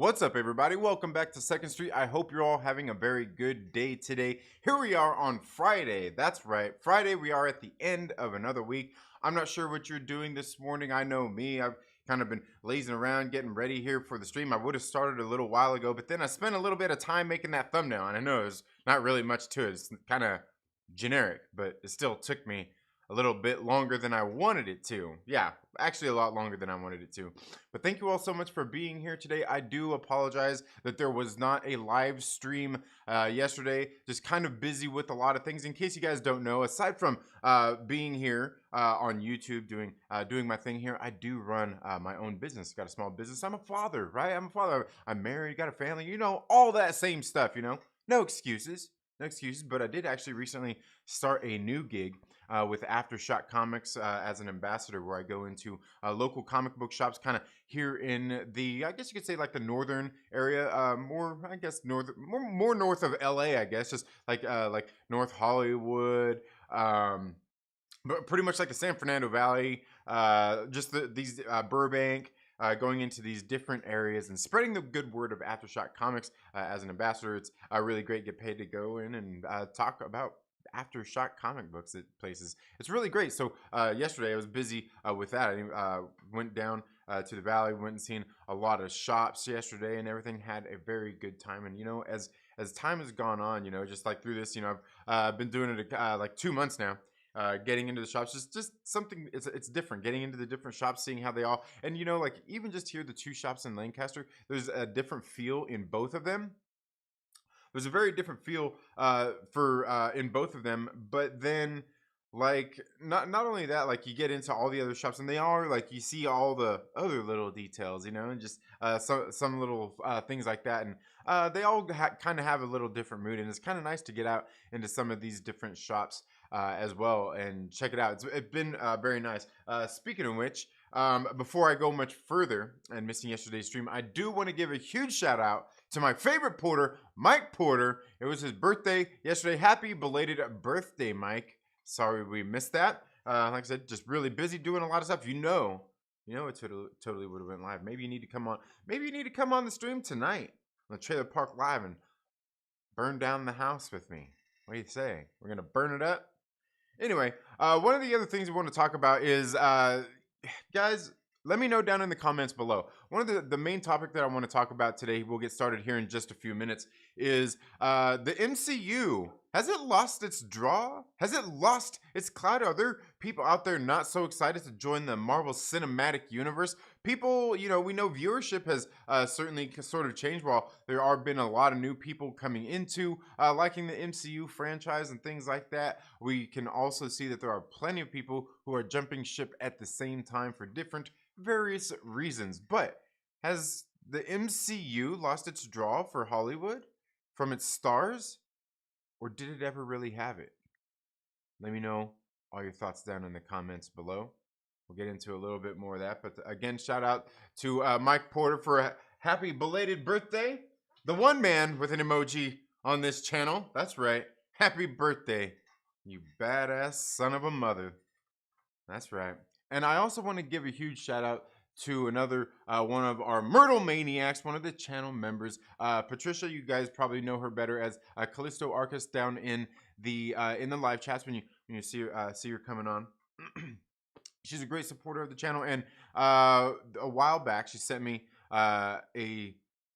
What's up, everybody? Welcome back to Second Street. I hope you're all having a very good day today. Here we are on Friday. That's right. Friday, we are at the end of another week. I'm not sure what you're doing this morning. I know me. I've kind of been lazing around, getting ready here for the stream. I would have started a little while ago, but then I spent a little bit of time making that thumbnail, and I know there's not really much to it. It's kind of generic, but it still took me a little bit longer than I wanted it to. Yeah, actually a lot longer than I wanted it to. But thank you all so much for being here today. I do apologize that there was not a live stream yesterday. Just kind of busy with a lot of things. In case you guys don't know, aside from being here on YouTube doing my thing here, I do run my own business. Got a small business. I'm a father, right? I'm a father. I'm married, got a family, you know, all that same stuff, you know. No excuses. No excuses, but I did actually recently start a new gig with Aftershock Comics as an ambassador, where I go into local comic book shops, kind of here in the, I guess you could say, like the northern area, more, I guess, more north of LA, I guess, just like North Hollywood, but pretty much like the San Fernando Valley, just these Burbank. Going into these different areas and spreading the good word of Aftershock Comics as an ambassador. It's really great. Get paid to go in and talk about Aftershock comic books at places. It's really great. So yesterday I was busy with that. I went down to the valley, went and seen a lot of shops yesterday, and everything. Had a very good time. And you know, as time has gone on, you know, just like through this, you know, I've been doing it like 2 months now. Getting into the shops, just something. It's different. Getting into the different shops, seeing how they all, and you know, like even just here, the two shops in Lancaster, there's a different feel in both of them. There's a very different feel for in both of them, but then like not only that, like you get into all the other shops and they are like you see all the other little details, you know, and just some little things like that, and they all kind of have a little different mood, and it's kind of nice to get out into some of these different shops as well and check it out. It's been very nice. Speaking of which, before I go much further and missing yesterday's stream, I do want to give a huge shout out to my favorite porter, Mike Porter. It was his birthday yesterday. Happy belated birthday, Mike. Sorry we missed that. Like I said, just really busy doing a lot of stuff. You know, it totally would have went live. Maybe you need to come on. Maybe you need to come on the stream tonight on the Trailer Park Live and burn down the house with me. What do you say? We're gonna burn it up. Anyway, one of the other things we want to talk about is, guys, let me know down in the comments below. One of the main topic that I want to talk about today, we'll get started here in just a few minutes, is the MCU. Has it lost its draw? Has it lost its clout? Are there people out there not so excited to join the Marvel Cinematic Universe? People, you know, we know viewership has certainly sort of changed. While there have been a lot of new people coming into liking the MCU franchise and things like that, we can also see that there are plenty of people who are jumping ship at the same time for different various reasons. But has the MCU lost its draw for Hollywood from its stars? Or did it ever really have it? Let me know all your thoughts down in the comments below. We'll get into a little bit more of that. But again, shout out to Mike Porter for a happy belated birthday. The one man with an emoji on this channel. That's right. Happy birthday, you badass son of a mother. That's right. And I also want to give a huge shout out to another one of our Myrtle Maniacs, one of the channel members, Patricia. You guys probably know her better as Callisto Arcus down in the live chats when you see her coming on. She's a great supporter of the channel, and a while back she sent me a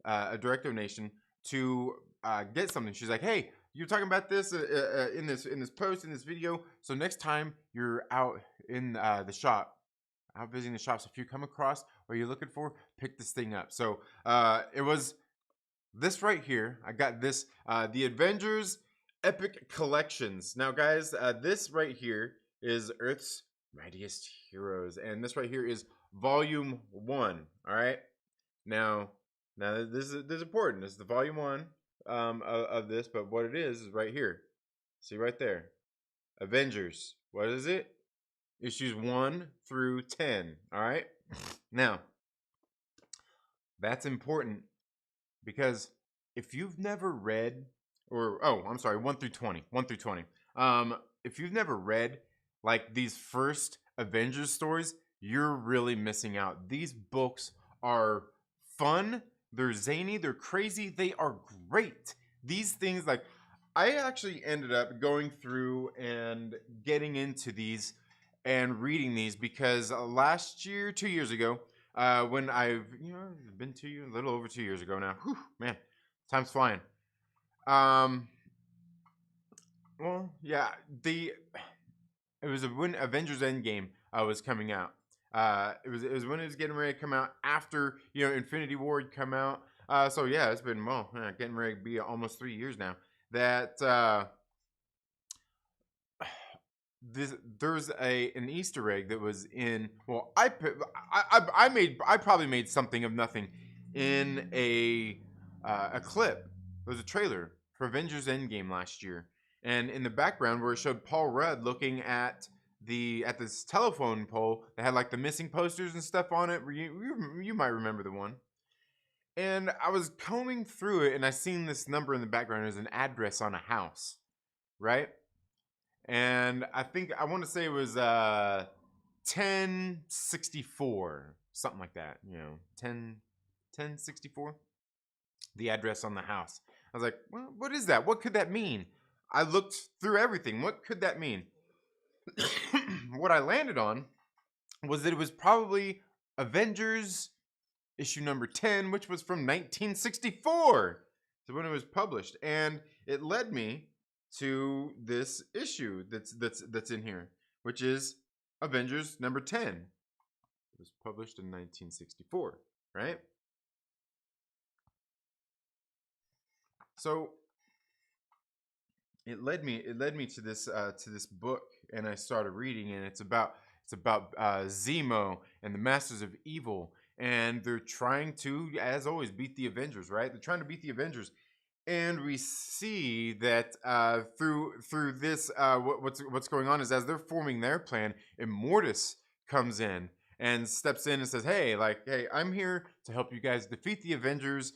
direct donation to get something. She's like, "Hey, you're talking about this in this post, in this video. So next time you're out in the shop, out visiting the shops, if you come across what you're looking for, pick this thing up." So it was this right here. I got this, the Avengers Epic Collections. Now, guys, this right here is Earth's Mightiest Heroes, and this right here is Volume 1. All right. Now this is important. This is the Volume 1 of this, but what it is right here. See right there, Avengers. What is it? Issues 1 through 10. All right. Now, that's important because if you've never read, or I'm sorry, 1 through 20, 1 through 20. If you've never read like these first Avengers stories, you're really missing out. These books are fun. They're zany, they're crazy, they are great. These things, like, I actually ended up going through and getting into these and reading these because last year, 2 years ago, when I've been 2 years, a little over 2 years ago now. Whew, man, time's flying. Um, well, yeah, the it was when Avengers Endgame was coming out. It was when it was getting ready to come out after Infinity War had come out. So yeah, it's been getting ready to be almost 3 years now. That there's an Easter egg that was in. Well, I probably made something of nothing in a clip. It was a trailer for Avengers Endgame last year, and in the background where it showed Paul Rudd looking at this telephone pole that had like the missing posters and stuff on it. You might remember the one. And I was combing through it, and I seen this number in the background as an address on a house, right? And I want to say it was 1064, something like that. 1064, the address on the house. I was like, well, what is that? What could that mean? I looked through everything. What could that mean? What I landed on was that it was probably Avengers issue number 10, which was from 1964. So when it was published, and it led me to this issue that's in here, which is Avengers number 10. It was published in 1964, right? So it led me to this book, and I started reading, and it's about Zemo and the Masters of Evil, and they're trying to, as always, beat the Avengers, right? They're trying to beat the Avengers, and we see that through this, what's going on is as they're forming their plan, Immortus comes in and steps in and says, "Hey, I'm here to help you guys defeat the Avengers.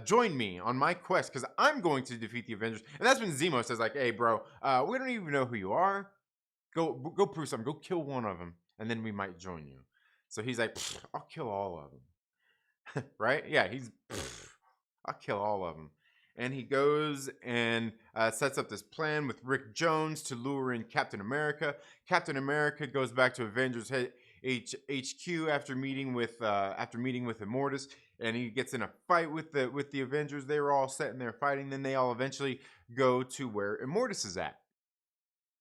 Join me on my quest because I'm going to defeat the Avengers." And that's when Zemo says, like, "Hey, bro, we don't even know who you are. Go prove something. Go kill one of them, and then we might join you." So he's like, "I'll kill all of them." Right? Yeah, I'll kill all of them. And he goes and sets up this plan with Rick Jones to lure in Captain America. Captain America goes back to Avengers HQ after meeting with Immortus, and he gets in a fight with the Avengers. They were all sitting there fighting. Then they all eventually go to where Immortus is at.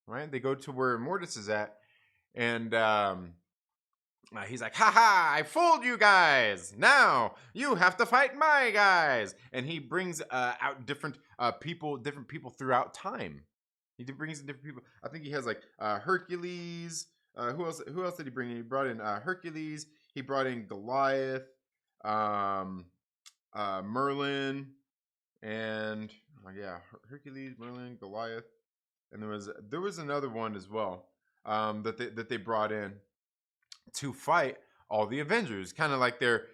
Right? They go to where Immortus is at, and he's like, "Ha ha! I fooled you guys. Now you have to fight my guys." And he brings out different people throughout time. He brings in different people. I think he has like Hercules. Who else did he bring in? He brought in Hercules. He brought in Goliath, Merlin, and Hercules, Merlin, Goliath, and there was another one as well that they brought in to fight all the Avengers, kind of like their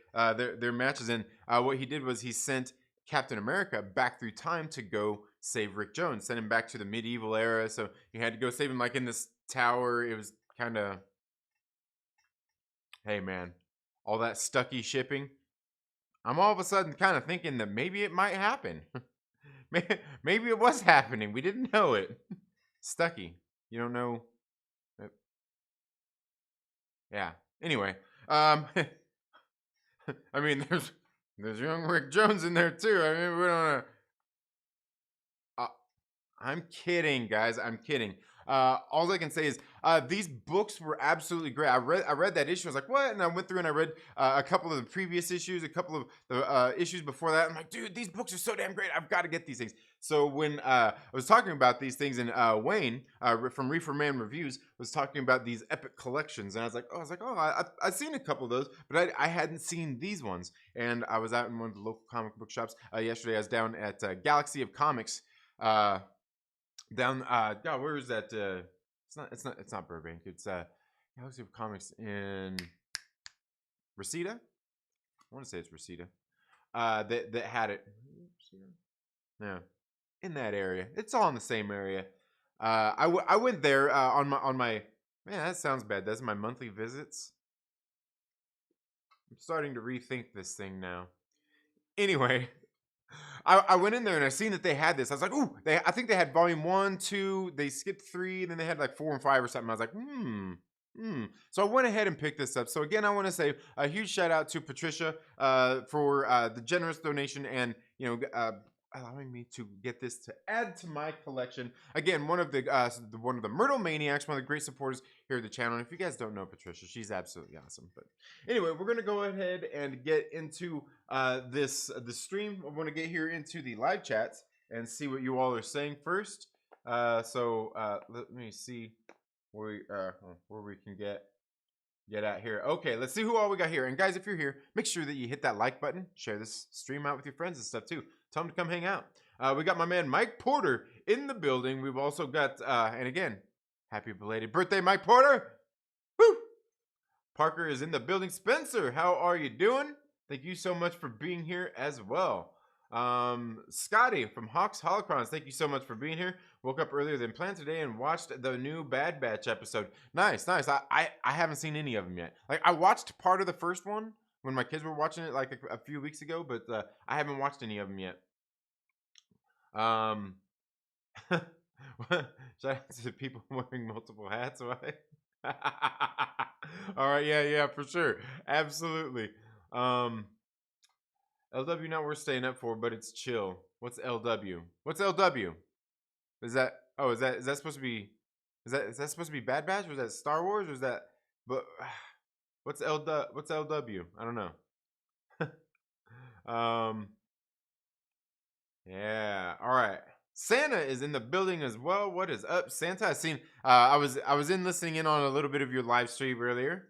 matches. And what he did was he sent Captain America back through time to go save Rick Jones, send him back to the medieval era. So he had to go save him, like in this tower. It was kind of, hey man, all that Stucky shipping. I'm all of a sudden kind of thinking that maybe it might happen. Maybe it was happening. We didn't know it. Stucky, you don't know. Yeah. Anyway, I mean, there's young Rick Jones in there too. I mean, we don't. I'm kidding, guys. I'm kidding. All I can say is these books were absolutely great. I read that issue. I was like, what? And I went through and I read a couple of the previous issues, a couple of the issues before that. I'm like, dude, these books are so damn great. I've got to get these things. So when I was talking about these things, and Wayne from Reefer Man Reviews was talking about these epic collections, and I was like, I've seen a couple of those, but I hadn't seen these ones. And I was out in one of the local comic book shops yesterday. I was down at Galaxy of Comics. Where is that? It's not Burbank. It's Galaxy of Comics in Reseda. I want to say it's Reseda. That had it. Yeah, in that area. It's all in the same area. I went there on my man. That sounds bad. That's my monthly visits. I'm starting to rethink this thing now. Anyway, I went in there and I seen that they had this. I was like, ooh, I think they had volume 1, 2, they skipped 3, and then they had like 4 and 5 or something. I was like, So I went ahead and picked this up. So again, I want to say a huge shout out to Patricia for the generous donation and allowing me to get this to add to my collection. Again, one of the Myrtle Maniacs, one of the great supporters here at the channel. And if you guys don't know Patricia, she's absolutely awesome. But anyway, we're gonna go ahead and get into the stream. I want to get here into the live chats and see what you all are saying first. Let me see where we can get out here. Okay, let's see who all we got here. And guys, if you're here, make sure that you hit that like button, share this stream out with your friends and stuff too. Tell them to come hang out. We got my man Mike Porter in the building. We've also got and again, happy belated birthday, Mike Porter. Woo! Parker is in the building. Spencer, how are you doing? Thank you so much for being here as well. Scotty from Hawks Holocrons, thank you so much for being here. Woke up earlier than planned today and watched the new Bad Batch episode. Nice. I haven't seen any of them yet. Like, I watched part of the first one when my kids were watching it like a few weeks ago, but I haven't watched any of them yet. Shout out to people wearing multiple hats. Why? All right, yeah, for sure, absolutely. LW not worth staying up for, but it's chill. What's LW? What's LW? Is that supposed to be is that supposed to be Bad Batch, or is that Star Wars, or is that but what's LW? I don't know. Yeah. All right. Santa is in the building as well. What is up, Santa? I seen I was listening in on a little bit of your live stream earlier.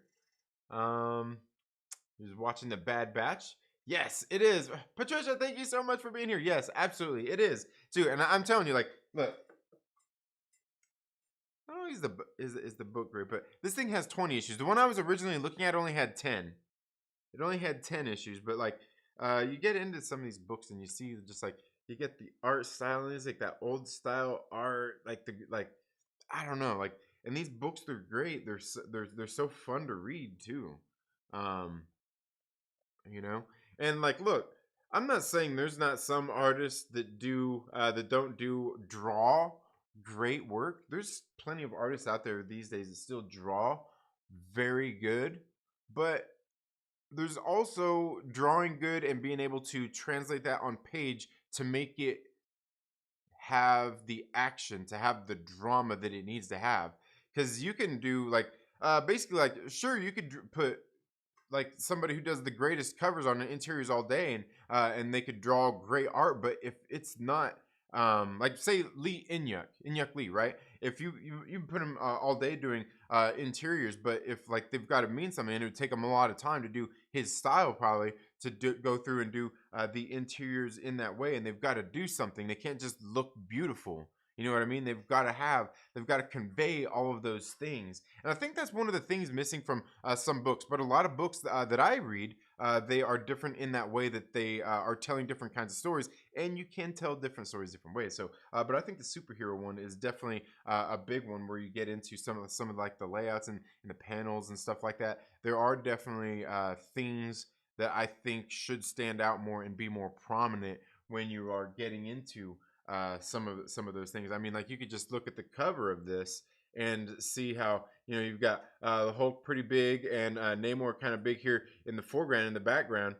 He was watching the Bad Batch. Yes, it is. Patricia, thank you so much for being here. Yes, absolutely. It is. Too. And I'm telling you, like, look. Oh, is the book great? But this thing has 20 issues. The one I was originally looking at only had 10. It only had 10 issues, but like you get into some of these books and you see just like you get the art style, and it's like that old style art, like I don't know, like, and these books, they're great. They're so fun to read too. Um you know, and like, look, I'm not saying there's not some artists that don't draw great work. There's plenty of artists out there these days that still draw very good, but there's also drawing good and being able to translate that on page to make it have the action, to have the drama that it needs to have. Because you can do like basically, like, sure, you could put like somebody who does the greatest covers on the interiors all day, and they could draw great art, but if it's not like, say, Inyuk Lee, right? If you put him all day doing interiors, but if like they've got to mean something, and it would take him a lot of time to do his style, probably to go through and do the interiors in that way, and they've got to do something. They can't just look beautiful. You know what I mean? They've got to convey all of those things. And I think that's one of the things missing from some books. But a lot of books that I read, they are different in that way, that they are telling different kinds of stories. And you can tell different stories different ways. So, but I think the superhero one is definitely a big one, where you get into some of like the layouts and the panels and stuff like that. There are definitely things that I think should stand out more and be more prominent when you are getting into some of those things. I mean, like, you could just look at the cover of this and see how, you've got the Hulk pretty big, and Namor kind of big here in the foreground. In the background,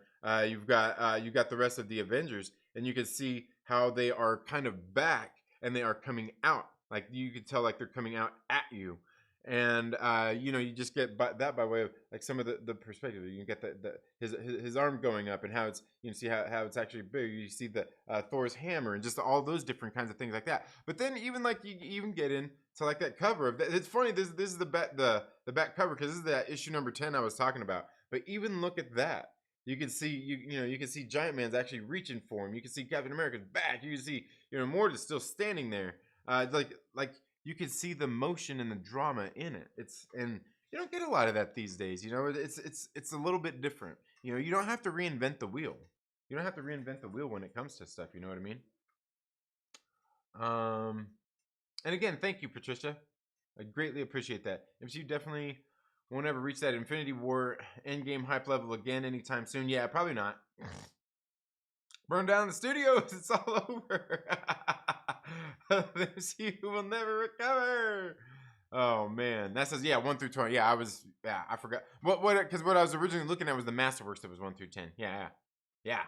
you've got the rest of the Avengers, and you can see how they are kind of back and they are coming out. Like, you could tell, like, they're coming out at you. And you just get that by way of like some of the perspective. You get his arm going up, and how it's, see how it's actually big. You see the Thor's hammer, and just all those different kinds of things like that. But then even like you even get into like that cover of it's funny. This is the back cover, because this is that issue number 10 I was talking about. But even look at that. You can see you can see Giant Man's actually reaching for him. You can see Captain America's back. You can see Morta's still standing there. Like you can see the motion and the drama in it. And you don't get a lot of that these days. It's a little bit different. You don't have to reinvent the wheel. You don't have to reinvent the wheel when it comes to stuff. You know what I mean? And again, thank you, Patricia. I greatly appreciate that. MCU definitely won't ever reach that Infinity War Endgame hype level again anytime soon. Yeah, probably not. Burn down the studios. It's all over. The MCU will never recover. Oh man, that says 1 through 20. I forgot because what I was originally looking at was the Masterworks that was 1 through 10. Yeah. Yeah.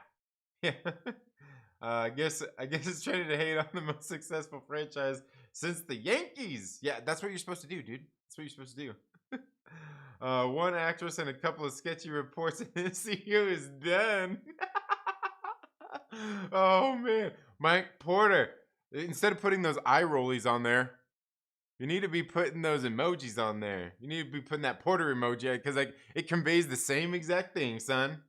I guess it's trying to hate on the most successful franchise since the Yankees. Yeah, that's what you're supposed to do, dude. That's what you're supposed to do. One actress and a couple of sketchy reports in the MCU is done. Oh man, Mike Porter. Instead of putting those eye rollies on there, you need to be putting those emojis on there. You need to be putting that Porter emoji because like it conveys the same exact thing, son.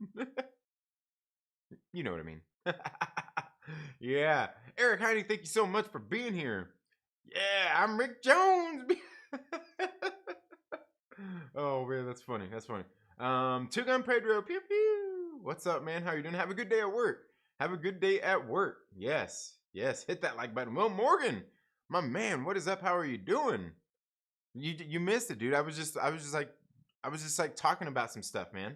You know what I mean. Yeah. Eric Heine, thank you so much for being here. Yeah, I'm Rick Jones. Oh man, that's funny. That's funny. Two Gun Pedro, pew pew. What's up, man? How you doing? Have a good day at work. Have a good day at work. Yes. Hit that like button. Will Morgan, my man, what is up? How are you doing? You missed it, dude. I was just like talking about some stuff, man.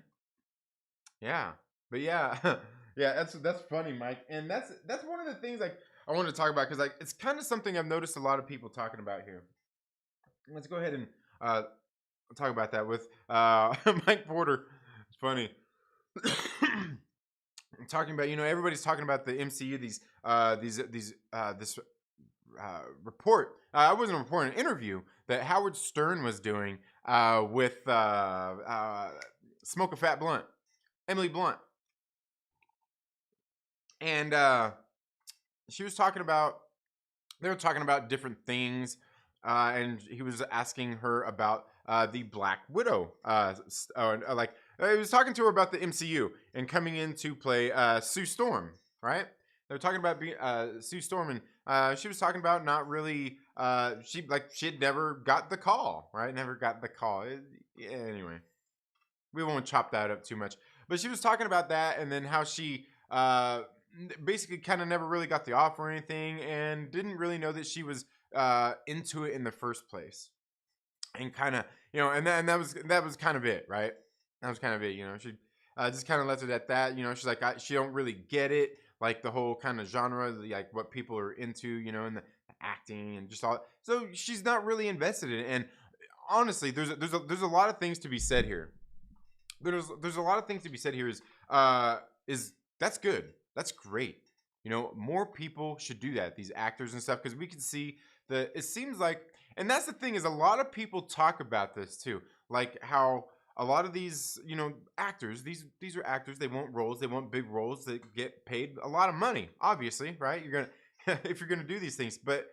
Yeah. But yeah. Yeah, that's funny, Mike. And that's one of the things like I want to talk about because like it's kind of something I've noticed a lot of people talking about here. Let's go ahead and talk about that with Mike Porter. It's funny. Talking about, everybody's talking about the MCU, this report. I wasn't reporting an interview that Howard Stern was doing with Smoke a Fat Blunt, Emily Blunt, and she was talking about. They were talking about different things, and he was asking her about the Black Widow. He was talking to her about the MCU and coming in to play Sue Storm, right? They were talking about Sue Storm, and she was talking about not really. She had never got the call, right? Never got the call. Anyway, we won't chop that up too much. But she was talking about that, and then how she basically kind of never really got the offer or anything, and didn't really know that she was into it in the first place, and kind of and that was kind of it, right? That was kind of it. She just kind of left it at that. She's like she don't really get it, like the whole kind of genre, like what people are into, and the acting and just all. So she's not really invested in it. And honestly, there's a lot of things to be said here. There's a lot of things to be said here. Is that's good. That's great. More people should do that. These actors and stuff, because we can see that it seems like, and that's the thing is a lot of people talk about this too, like how a lot of these, actors, these are actors. They want roles. They want big roles that get paid a lot of money. Obviously, right? You're gonna if you're gonna do these things, but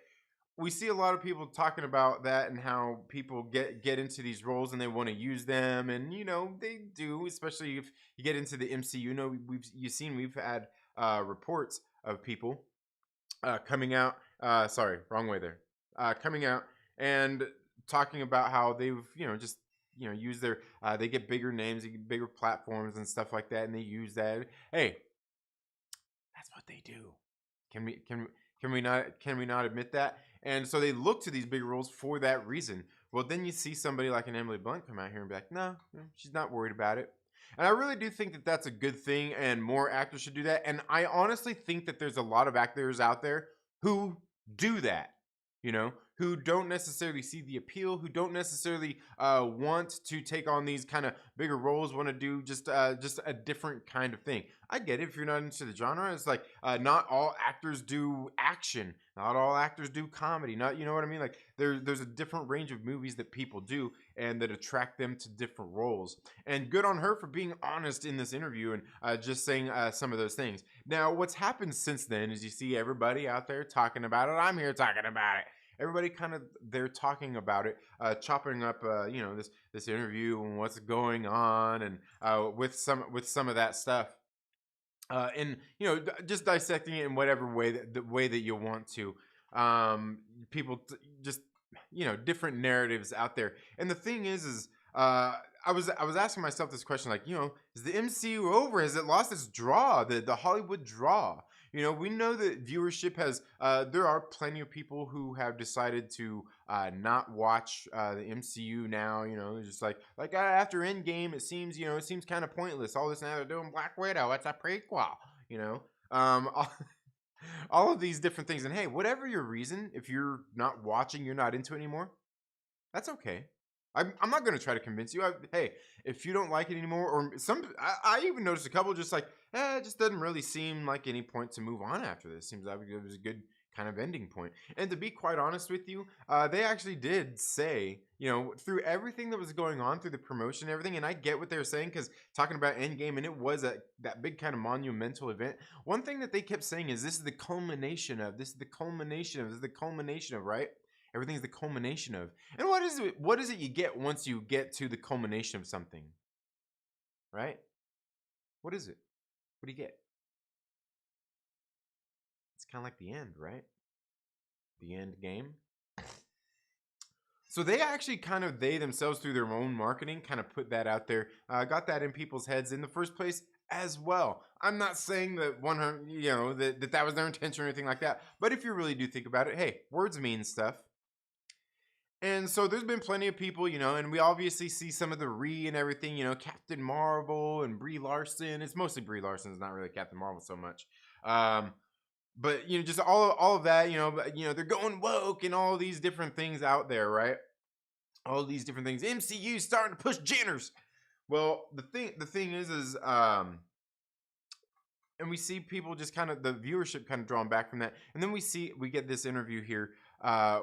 we see a lot of people talking about that and how people get into these roles and they want to use them, and they do, especially if you get into the MCU. We've had reports of people coming out. Sorry, wrong way there. Coming out and talking about how they've just use their they get bigger names, they get bigger platforms and stuff like that, and they use that. Hey, that's what they do. Can we not admit that? And so they look to these bigger roles for that reason. Well, then you see somebody like an Emily Blunt come out here and be like, no, she's not worried about it. And I really do think that that's a good thing, and more actors should do that. And I honestly think that there's a lot of actors out there who do that, who don't necessarily see the appeal, who don't necessarily want to take on these kind of bigger roles, want to do just a different kind of thing. I get it if you're not into the genre. It's like not all actors do action, not all actors do comedy. Not, you know what I mean? Like there's a different range of movies that people do and that attract them to different roles. And good on her for being honest in this interview and just saying some of those things. Now, what's happened since then is you see everybody out there talking about it. I'm here talking about it. Everybody they're talking about it, chopping up this interview and what's going on, and with some of that stuff, and just dissecting it in whatever way that you want to. People just different narratives out there, and the thing is I was asking myself this question, like, is the MCU over? Has it lost its draw, the Hollywood draw? We know that viewership has. There are plenty of people who have decided to not watch the MCU now. Just like after Endgame, it seems kind of pointless. All this now they're doing Black Widow. It's a prequel. all, all of these different things. And hey, whatever your reason, if you're not watching, you're not into it anymore, that's okay. I'm not going to try to convince you. Hey, if you don't like it anymore, or I even noticed a couple just like, it just doesn't really seem like any point to move on after this. Seems like it was a good kind of ending point. And to be quite honest with you, they actually did say, through everything that was going on, through the promotion and everything, and I get what they were saying, because talking about Endgame, and it was that big kind of monumental event. One thing that they kept saying is, this is the culmination of, right? Everything's the culmination of. And what is it? What is it you get once you get to the culmination of something? Right? What is it? What do you get? It's kind of like the end, right? The end game. So they actually they themselves, through their own marketing, kind of put that out there, got that in people's heads in the first place as well. I'm not saying that 100, that was their intention or anything like that. But if you really do think about it, hey, words mean stuff. And so there's been plenty of people, and we obviously see some of the and everything, Captain Marvel and Brie Larson. It's mostly Brie Larson. It's not really Captain Marvel so much. But just all of that, they're going woke and all these different things out there, right? All these different things. MCU starting to push genders. Well, the thing is, and we see people just kind of the viewership kind of drawn back from that, and then we get this interview here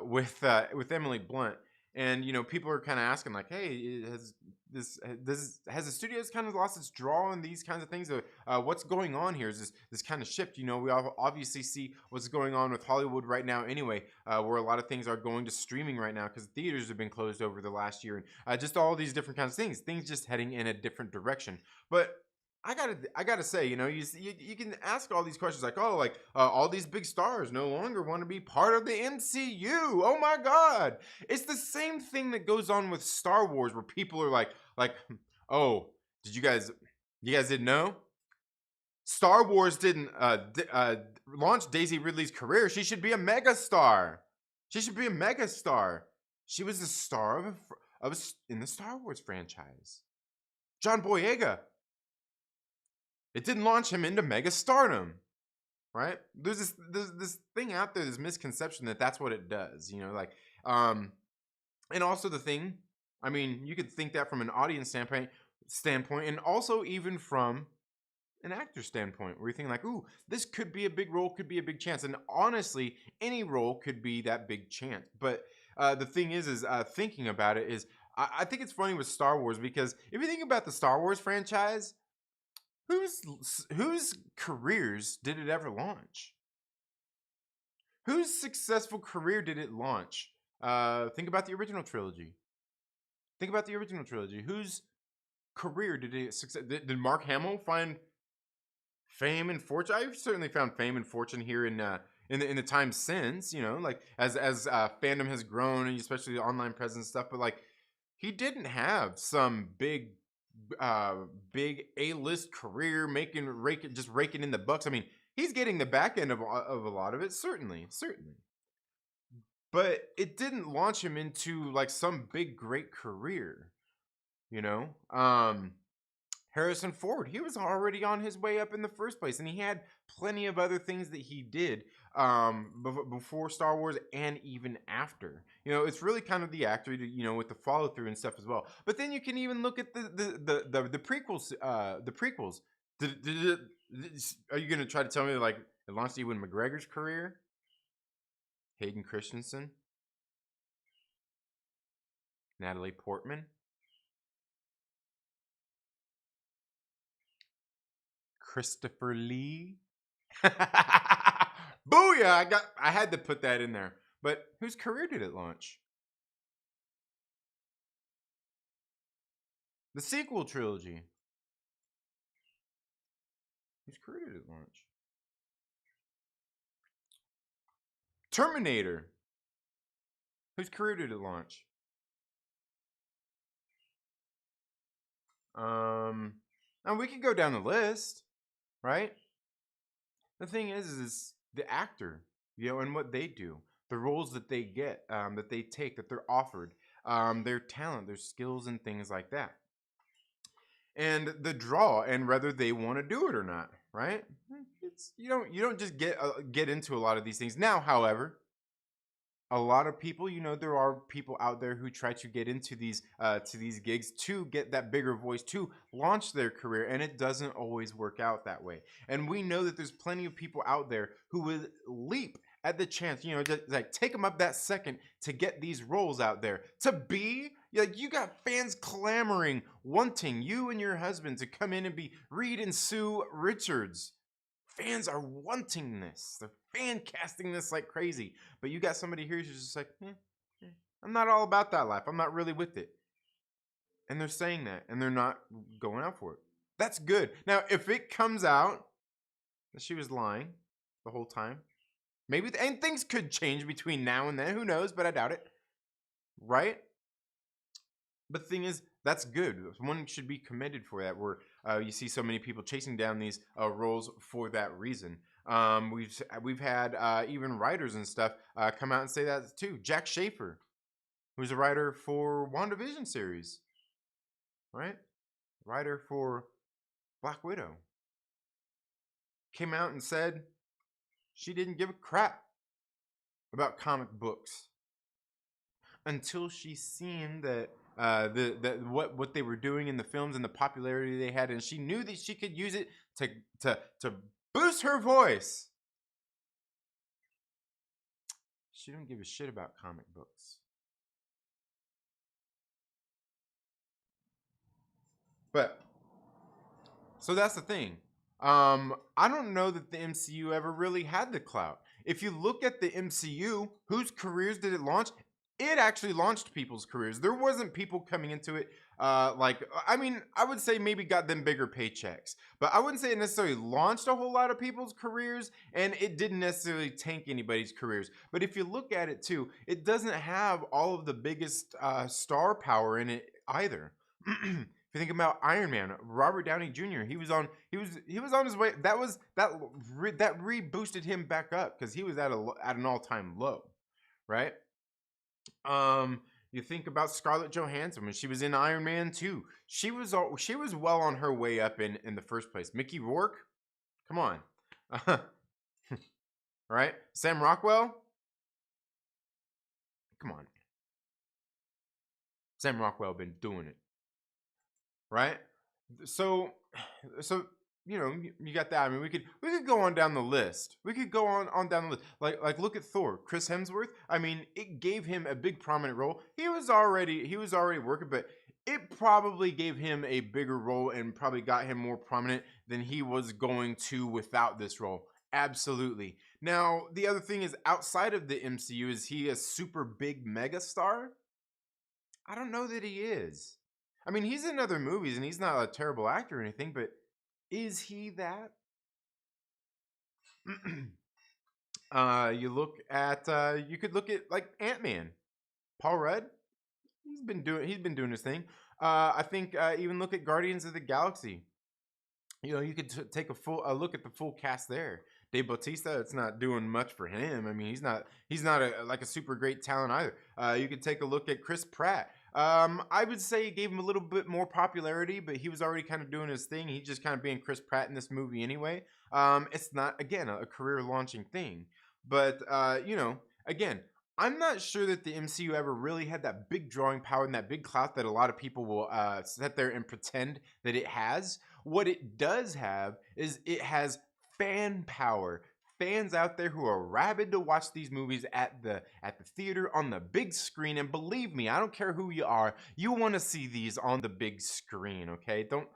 with Emily Blunt, and people are kind of asking like, hey, has the studios kind of lost its draw and these kinds of things? What's going on here? Is this kind of shift? We obviously see what's going on with Hollywood right now anyway, where a lot of things are going to streaming right now because theaters have been closed over the last year, and just all these different kinds of things just heading in a different direction. But I gotta say, you can ask all these questions like, all these big stars no longer want to be part of the MCU. Oh my God, it's the same thing that goes on with Star Wars, where people are like, oh, you guys didn't know? Star Wars didn't launch Daisy Ridley's career. She should be a megastar. She should be a megastar. She was the star in the Star Wars franchise. John Boyega. It didn't launch him into mega stardom, right? There's this thing out there, this misconception that that's what it does, and also the thing, I mean, you could think that from an audience standpoint, and also even from an actor standpoint, where you're thinking like, ooh, this could be a big role, could be a big chance, and honestly, any role could be that big chance. But the thing is thinking about it is, I think it's funny with Star Wars, because if you think about the Star Wars franchise, whose careers did it ever launch? Whose successful career did it launch? Think about the original trilogy. Whose career did it success? Did Mark Hamill find fame and fortune? I've certainly found fame and fortune here in the time since. Like as fandom has grown, and especially the online presence and stuff. But like, he didn't have some big A-list career, raking in the bucks. I mean, he's getting the back end of a lot of it, certainly, but it didn't launch him into like some big great career. Harrison Ford, he was already on his way up in the first place, and he had plenty of other things that he did before Star Wars and even after. It's really kind of the actor, with the follow through and stuff as well. But then you can even look at the prequels. The prequels. Are you gonna try to tell me like it launched Ewan McGregor's career? Hayden Christensen, Natalie Portman, Christopher Lee. Booyah! I had to put that in there. But whose career did it launch? The sequel trilogy. Whose career did it launch? Terminator. Whose career did it launch? And we could go down the list, right? The thing is the actor, and what they do, the roles that they get, that they take, that they're offered, their talent, their skills, and things like that. And the draw, and whether they want to do it or not, right? you don't just get into a lot of these things. Now, however, a lot of people, there are people out there who try to get into these to these gigs to get that bigger voice to launch their career, and it doesn't always work out that way. And we know that there's plenty of people out there who would leap at the chance, just like take them up that second to get these roles out there. To be like, you got fans clamoring, wanting you and your husband to come in and be Reed and Sue Richards. Fans are wanting this. They're fan casting this like crazy. But you got somebody here who's just like, I'm not all about that life. I'm not really with it. And they're saying that, and they're not going out for it. That's good. Now, if it comes out that she was lying the whole time, maybe, and things could change between now and then. Who knows? But I doubt it. Right? But the thing is, that's good. One should be commended for that. Where you see so many people chasing down these roles for that reason. We've had even writers and stuff come out and say that too. Jack Schaefer, who's a writer for WandaVision series, right? Writer for Black Widow, came out and said she didn't give a crap about comic books until she seen that what they were doing in the films and the popularity they had, and she knew that she could use it to boost her voice. She don't give a shit about comic books. But so that's the thing. I don't know that the MCU ever really had the clout. If you look at the MCU, whose careers did it launch? It actually launched people's careers. There wasn't people coming into it I would say maybe got them bigger paychecks, but I wouldn't say it necessarily launched a whole lot of people's careers, and it didn't necessarily tank anybody's careers. But if you look at it too, it doesn't have all of the biggest star power in it either. If you think about Iron Man, Robert Downey Jr., he was on his way. That reboosted him back up because he was at an all-time low, right? You think about Scarlett Johansson when she was in Iron Man 2. She was well on her way up in the first place. Mickey Rourke, come on, right? Sam Rockwell, come on. Sam Rockwell been doing it, right? So you got that. I mean, we could go on down the list. We could go on down the list. Like look at Thor, Chris Hemsworth. I mean, it gave him a big prominent role. He was already working, but it probably gave him a bigger role and probably got him more prominent than he was going to without this role. Absolutely. Now, the other thing is, outside of the MCU, is he a super big mega star? I don't know that he is. I mean, he's in other movies and he's not a terrible actor or anything, but is he that? You could look at like Ant-Man, Paul Rudd. He's been doing his thing. I think even look at Guardians of the Galaxy. You could take a look at the full cast there. Dave Bautista, it's not doing much for him. I mean, he's not a super great talent either. You could take a look at Chris Pratt. I would say it gave him a little bit more popularity, but he was already kind of doing his thing. He's just kind of being Chris Pratt in this movie anyway. It's not, again, a career launching thing. But, again, I'm not sure that the MCU ever really had that big drawing power and that big clout that a lot of people will sit there and pretend that it has. What it does have is it has fan power. Fans out there who are rabid to watch these movies at the theater on the big screen, and believe me, I don't care who you are, you want to see these on the big screen, okay? Don't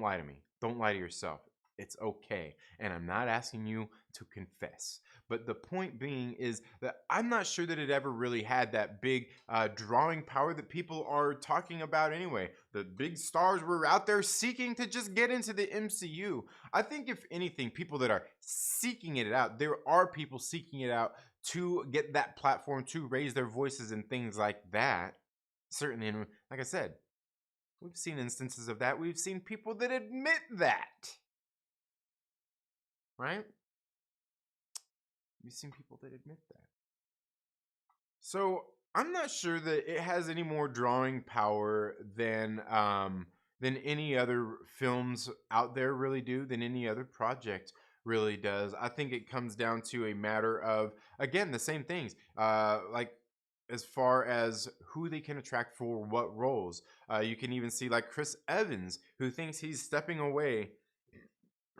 lie to me. Don't lie to yourself. It's okay. And I'm not asking you to confess. But the point being is that I'm not sure that it ever really had that big drawing power that people are talking about anyway. The big stars were out there seeking to just get into the MCU. I think if anything, people that are seeking it out, there are people seeking it out to get that platform, to raise their voices and things like that. Certainly, and like I said, we've seen instances of that. We've seen people that admit that. Right? We've seen people that admit that. So I'm not sure that it has any more drawing power than any other films out there really do, than any other project really does. I think it comes down to a matter of, again, the same things. Like as far as who they can attract for what roles. You can even see like Chris Evans, who thinks he's stepping away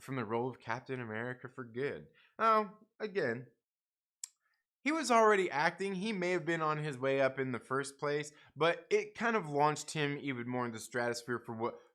from the role of Captain America for good. Now, again, he was already acting. He may have been on his way up in the first place, but it kind of launched him even more in the stratosphere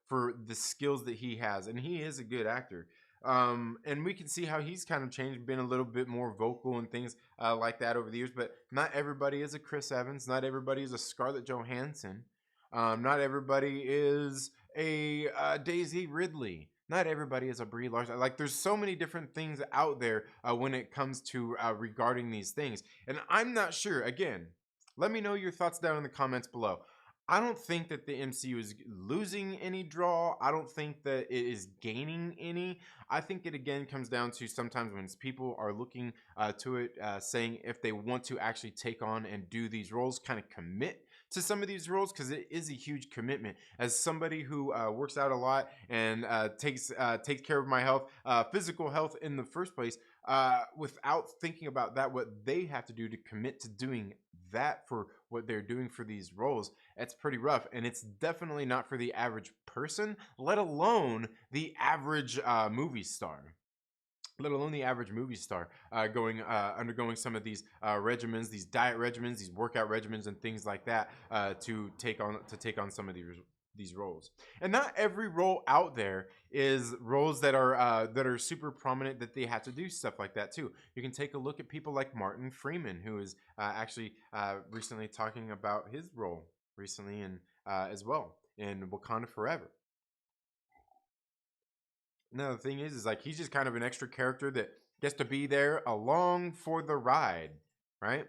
for the skills that he has, and he is a good actor. And we can see how he's kind of changed, been a little bit more vocal and things like that over the years. But not everybody is a Chris Evans. Not everybody is a Scarlett Johansson. Not everybody is a Daisy Ridley. Not everybody is a Brie Larson. Like, there's so many different things out there when it comes to regarding these things. And I'm not sure. Again, let me know your thoughts down in the comments below. I don't think that the MCU is losing any draw. I don't think that it is gaining any. I think it again comes down to sometimes when people are looking to it, saying if they want to actually take on and do these roles, kind of commit to some of these roles, because it is a huge commitment. As somebody who works out a lot and takes care of my health, physical health in the first place, without thinking about that, what they have to do to commit to doing that for what they're doing for these roles, it's pretty rough. And it's definitely not for the average person, let alone the average movie star. Let alone the average movie star undergoing some of these regimens, these diet regimens, these workout regimens, and things like that to take on some of these roles. And not every role out there is roles that are super prominent that they have to do stuff like that too. You can take a look at people like Martin Freeman, who is actually recently talking about his role recently and as well in Wakanda Forever. No, the thing is like he's just kind of an extra character that gets to be there along for the ride, right?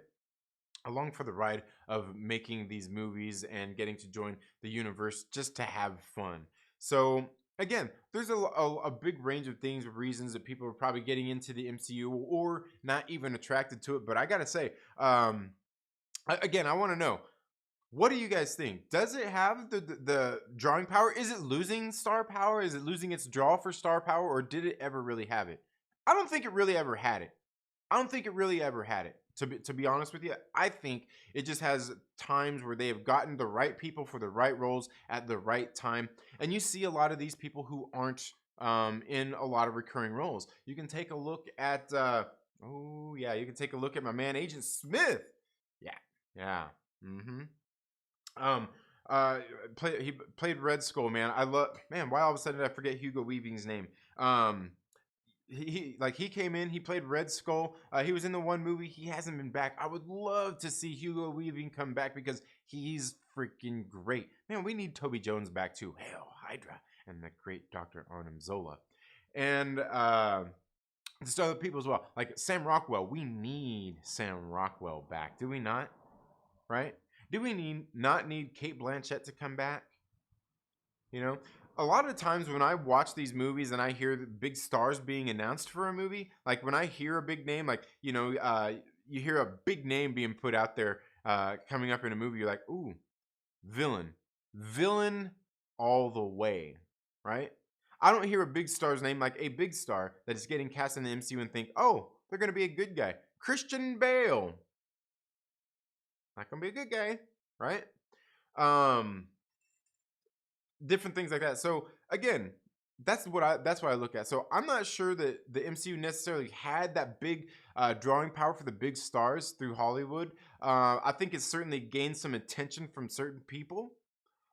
Along for the ride of making these movies and getting to join the universe just to have fun. So again, there's a big range of things, reasons that people are probably getting into the MCU or not even attracted to it. But I gotta say, again, I want to know, what do you guys think? Does it have the drawing power? Is it losing star power? Is it losing its draw for star power, or did it ever really have it? I don't think it really ever had it. I don't think it really ever had it. To be honest with you, I think it just has times where they have gotten the right people for the right roles at the right time. And you see a lot of these people who aren't in a lot of recurring roles. You can take a look at you can take a look at my man Agent Smith. Yeah, yeah. Mm-hmm. Um, he played Red Skull, man. I love, man. Why all of a sudden did I forget Hugo Weaving's name? He came in, he played Red Skull. He was in the one movie. He hasn't been back. I would love to see Hugo Weaving come back because he's freaking great, man. We need Toby Jones back too. Hail Hydra and the great Dr. Arnim Zola, and just other people as well, like Sam Rockwell. We need Sam Rockwell back, do we not? Right? Do we not need Kate Blanchett to come back? You know, a lot of times when I watch these movies and I hear the big stars being announced for a movie, like when I hear a big name, like, you hear a big name being put out there coming up in a movie, you're like, ooh, villain all the way, right? I don't hear a big star's name, like a big star that is getting cast in the MCU, and think, oh, they're going to be a good guy. Christian Bale. Not going to be a good guy, right? Different things like that. So again, that's what I look at. So I'm not sure that the MCU necessarily had that big drawing power for the big stars through Hollywood. I think it certainly gained some attention from certain people,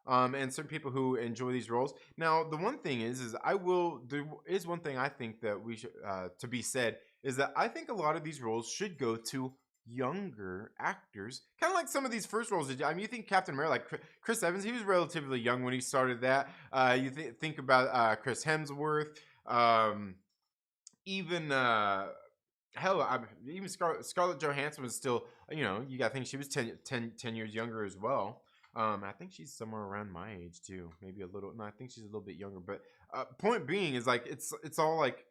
and certain people who enjoy these roles. Now, the one thing is there is one thing I think that we should to be said, is that I think a lot of these roles should go to younger actors, kind of like some of these first roles. I mean, you think Captain America, like Chris Evans, he was relatively young when he started that. You think about Chris Hemsworth, even even Scarlett Johansson was still, you got to think she was 10 years younger as well. I think she's somewhere around my age too, maybe a little. No, I think she's a little bit younger. But point being is like it's all like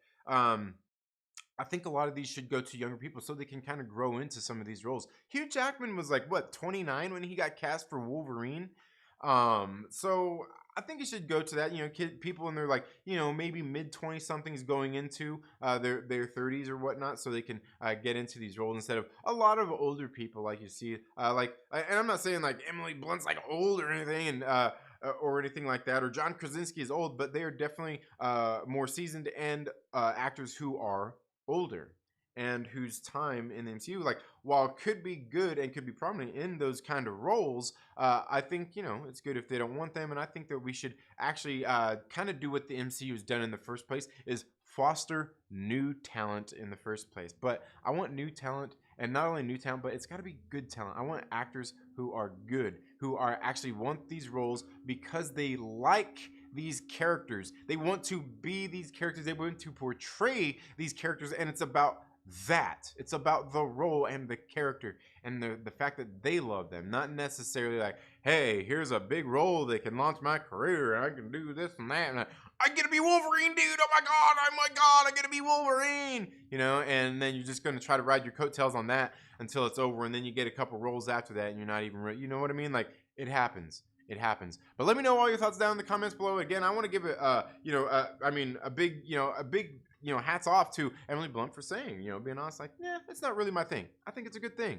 I think a lot of these should go to younger people so they can kind of grow into some of these roles. Hugh Jackman was like, what, 29 when he got cast for Wolverine? So I think it should go to that. People in their like maybe mid 20 somethings going into their 30s or whatnot, so they can get into these roles instead of a lot of older people like you see. And I'm not saying like Emily Blunt's like old or anything, and or anything like that, or John Krasinski is old, but they are definitely more seasoned and actors who are older and whose time in the MCU, like while could be good and could be prominent in those kind of roles, I think it's good if they don't want them, and I think that we should actually kind of do what the MCU has done in the first place, is foster new talent in the first place. But I want new talent, and not only new talent, but it's got to be good talent. I want actors who are good, who are actually want these roles because they like these characters. They want to be these characters. They want to portray these characters, and it's about that. It's about the role and the character and the fact that they love them, not necessarily like, hey, here's a big role that can launch my career and I can do this and that, and I get to be Wolverine, dude. Oh my god, I get to be Wolverine. And then you're just going to try to ride your coattails on that until it's over, and then you get a couple roles after that and you're not even ready. You know what I mean? Like, it happens. It happens. But let me know all your thoughts down in the comments below. Again, I want to give it a big hats off to Emily Blunt for saying, being honest, like, yeah, it's not really my thing. I think it's a good thing.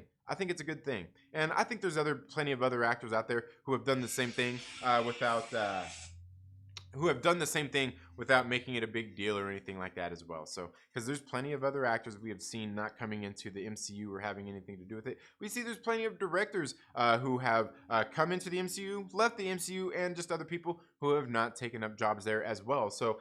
And I think there's plenty of other actors out there who have done the same thing without making it a big deal or anything like that as well. So, because there's plenty of other actors we have seen not coming into the MCU or having anything to do with it. We see there's plenty of directors who have come into the MCU, left the MCU, and just other people who have not taken up jobs there as well. So,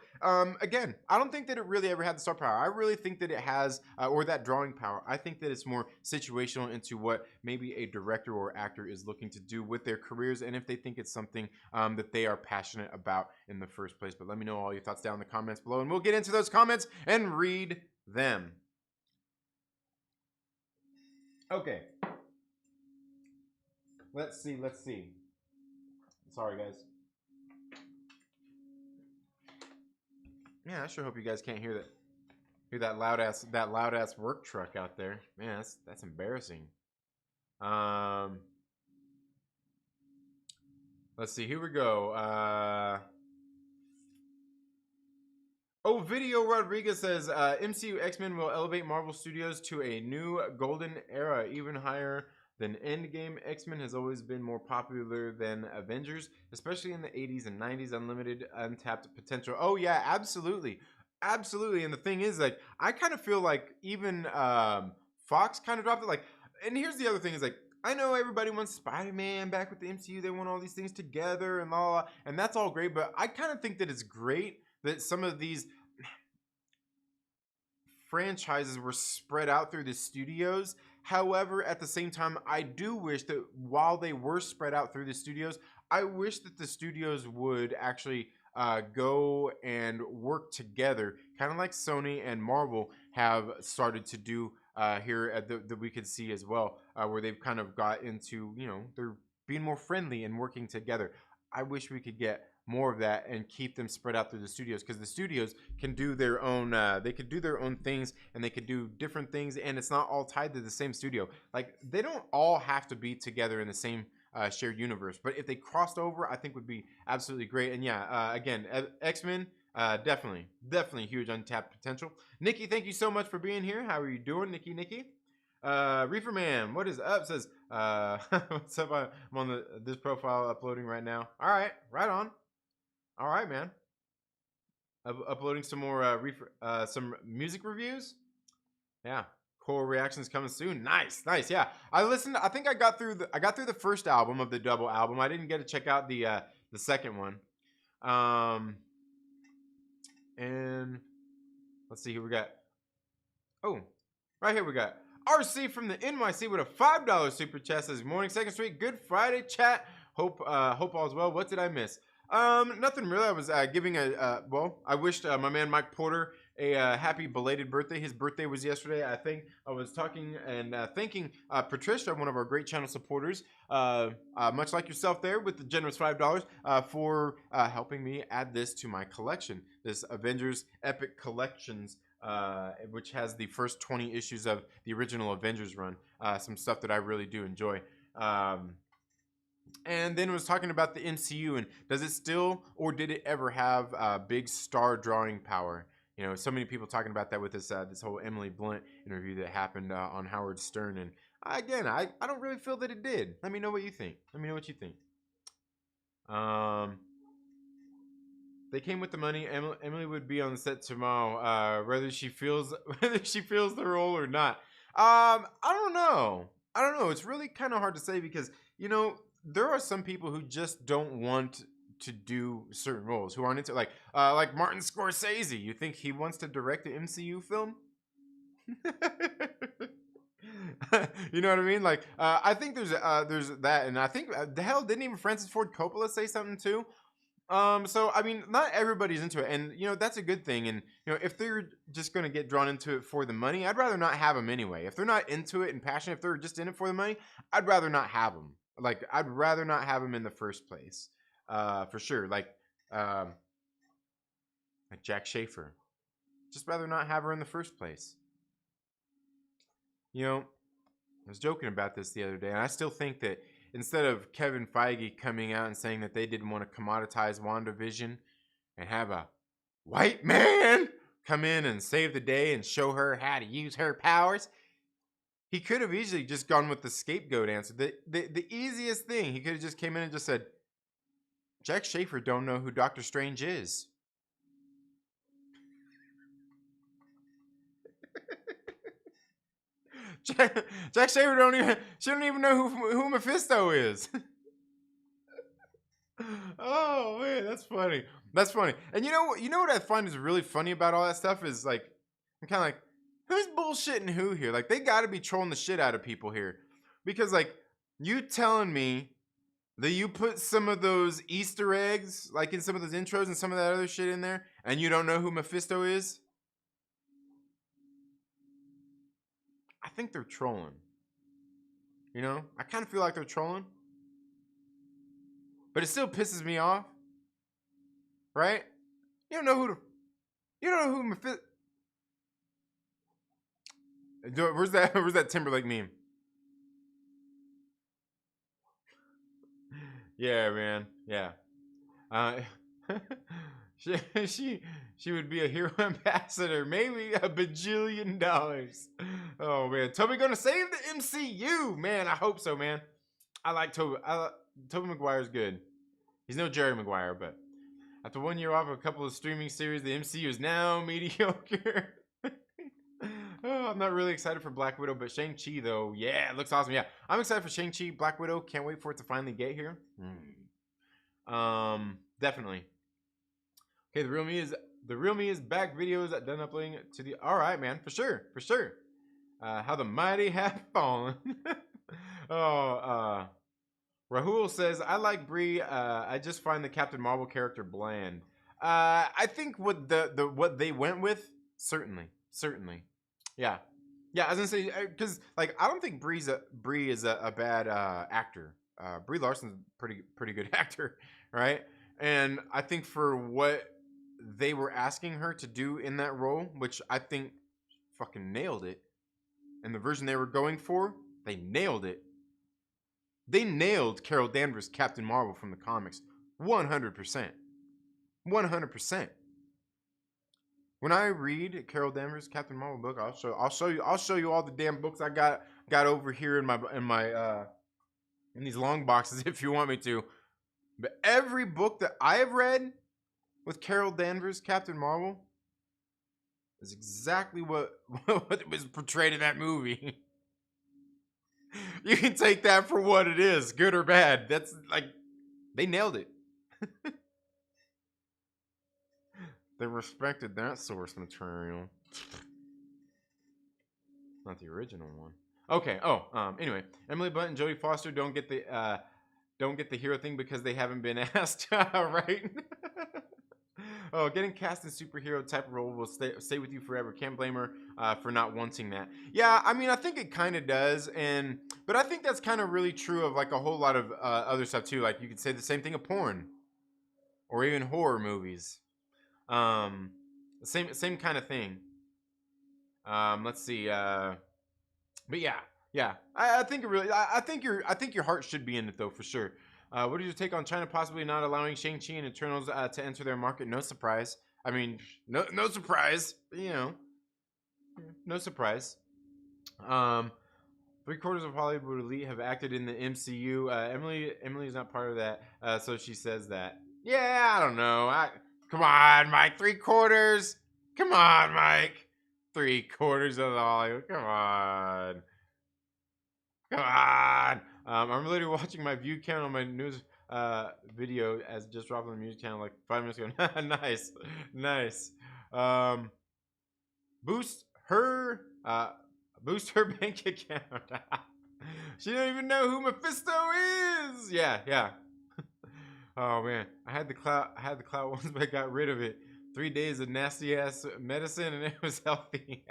again, I don't think that it really ever had the star power. I really think that it has, or that drawing power. I think that it's more situational into what maybe a director or actor is looking to do with their careers, and if they think it's something that they are passionate about in the first place. But let me know all your thoughts down in the comments below, and we'll get into those comments and read them. Okay. Let's see. Sorry, guys. Man, I sure hope you guys can't hear that loud ass work truck out there. Man, that's embarrassing. Let's see. Here we go. Veedo Rodriguez says MCU X-Men will elevate Marvel Studios to a new golden era, even higher than Endgame. X-Men has always been more popular than Avengers, especially in the 80s and 90s. Unlimited, untapped potential. Oh yeah, absolutely. And the thing is, like, I kind of feel like even Fox kind of dropped it. Like, and here's the other thing is, like, I know everybody wants Spider-Man back with the MCU. They want all these things together and blah, blah, blah, and that's all great. But I kind of think that it's great that some of these franchises were spread out through the studios. However, at the same time, I do wish that while they were spread out through the studios, I wish that the studios would actually go and work together, kind of like Sony and Marvel have started to do here at that we could see as well, where they've kind of got into, they're being more friendly and working together. I wish we could get more of that and keep them spread out through the studios, because the studios can do their own they could do their own things, and they could do different things, and it's not all tied to the same studio. Like, they don't all have to be together in the same shared universe, but if they crossed over, I think would be absolutely great. And yeah, again, X-Men, definitely huge untapped potential. Nikki, thank you so much for being here. How are you doing, Nikki? Reefer Man, what is up? Says what's up? I'm on this profile uploading right now. All right, right on. All right, man. Uploading some more some music reviews. Yeah, core reactions coming soon. Nice. Yeah, I listened. I think I got through the first album of the double album. I didn't get to check out the second one. And let's see who we got. Oh, right here we got RC from the NYC with a $5 super chat. Says, morning, Second Street. Good Friday, chat. Hope all is well. What did I miss? Nothing really. I was giving I wished my man Mike Porter a happy belated birthday. His birthday was yesterday. I think I was talking and thanking Patricia, one of our great channel supporters, much like yourself there, with the generous $5 for helping me add this to my collection, this Avengers Epic Collections, which has the first 20 issues of the original Avengers run. Some stuff that I really do enjoy. And then was talking about the MCU and does it still or did it ever have big star drawing power? You know, so many people talking about that with this whole Emily Blunt interview that happened on Howard Stern. And again, I don't really feel that it did. Let me know what you think. Let me know what you think. They came with the money. Emily would be on the set tomorrow, whether she feels the role or not. I don't know. I don't know. It's really kind of hard to say because there are some people who just don't want to do certain roles, who aren't into like Martin Scorsese. You think he wants to direct an MCU film? You know what I mean? Like, I think there's that, and I think the hell didn't even Francis Ford Coppola say something too? So I mean, not everybody's into it, and that's a good thing. And if they're just gonna get drawn into it for the money, I'd rather not have them anyway. If they're not into it and passionate, if they're just in it for the money, I'd rather not have them. Like, I'd rather not have them in the first place, for sure. Like Jack Schaefer, just rather not have her in the first place. I was joking about this the other day, and I still think that instead of Kevin Feige coming out and saying that they didn't want to commoditize WandaVision and have a white man come in and save the day and show her how to use her powers, he could have easily just gone with the scapegoat answer. The easiest thing, he could have just came in and just said, Jack Schaefer don't know who Doctor Strange is. Jack Schaefer don't even know who Mephisto is. Oh man, that's funny. That's funny. And you know what I find is really funny about all that stuff is, like, I'm kind of like, who's bullshitting who here? Like, they got to be trolling the shit out of people here, because like, you telling me that you put some of those Easter eggs, like in some of those intros and some of that other shit in there, and you don't know who Mephisto is? I think they're trolling. I kind of feel like they're trolling. But it still pisses me off. Right? You don't know who Mephisto... Where's that Timberlake meme? Yeah, man. Yeah. She would be a hero ambassador, maybe $1 bajillion. Oh man, Toby gonna save the MCU, man. I hope so, man. I like Toby. Toby Maguire's good. He's no Jerry Maguire, but after 1 year off of a couple of streaming series, the MCU is now mediocre. Oh, I'm not really excited for Black Widow, but Shang-Chi though, yeah, it looks awesome. Yeah, I'm excited for Shang-Chi. Black Widow, can't wait for it to finally get here. Definitely. Okay, the real me is back. Videos done uploading to the. All right, man, for sure. How the mighty have fallen. Rahul says, I like Brie. I just find the Captain Marvel character bland. I think what what they went with, certainly. Yeah. I was gonna say, because like, I don't think Brie is a bad actor. Brie Larson's pretty good actor, right? And I think for what they were asking her to do in that role, which I think fucking nailed it, and the version they were going for, they nailed it. They nailed Carol Danvers' Captain Marvel from the comics 100%. 100%. When I read Carol Danvers' Captain Marvel book, I'll show you all the damn books I got over here in my in these long boxes if you want me to. But every book that I have read with Carol Danvers' Captain Marvel is exactly what was portrayed in that movie. You can take that for what it is, good or bad. That's like, they nailed it. They respected that source material. Not the original one. Okay. Anyway, Emily Blunt and Jodie Foster don't get the hero thing because they haven't been asked. Right? Oh, getting cast in superhero type of role will stay with you forever. Can't blame her for not wanting that. Yeah, I mean, I think it kind of does, but I think that's kind of really true of like a whole lot of other stuff too. Like, you could say the same thing of porn, or even horror movies. Same kind of thing. Let's see. But yeah. I think it really. I think your heart should be in it though, for sure. What did you take on China possibly not allowing Shang-Chi and Eternals to enter their market? No surprise. I mean, no surprise. You know, no surprise. Um, 3/4 of Hollywood elite have acted in the MCU. Emily is not part of that, so she says that. Yeah, I don't know. Come on, Mike. 3/4. Come on, Mike. 3/4 of the Hollywood. Come on. Come on. I'm literally watching my view count on my news video as just dropped on the music channel like 5 minutes ago. Nice, nice. Um, boost her boost her bank account. She don't even know who Mephisto is. Yeah. Oh man, I had the clout once, but I got rid of it. 3 days of nasty ass medicine, and it was healthy.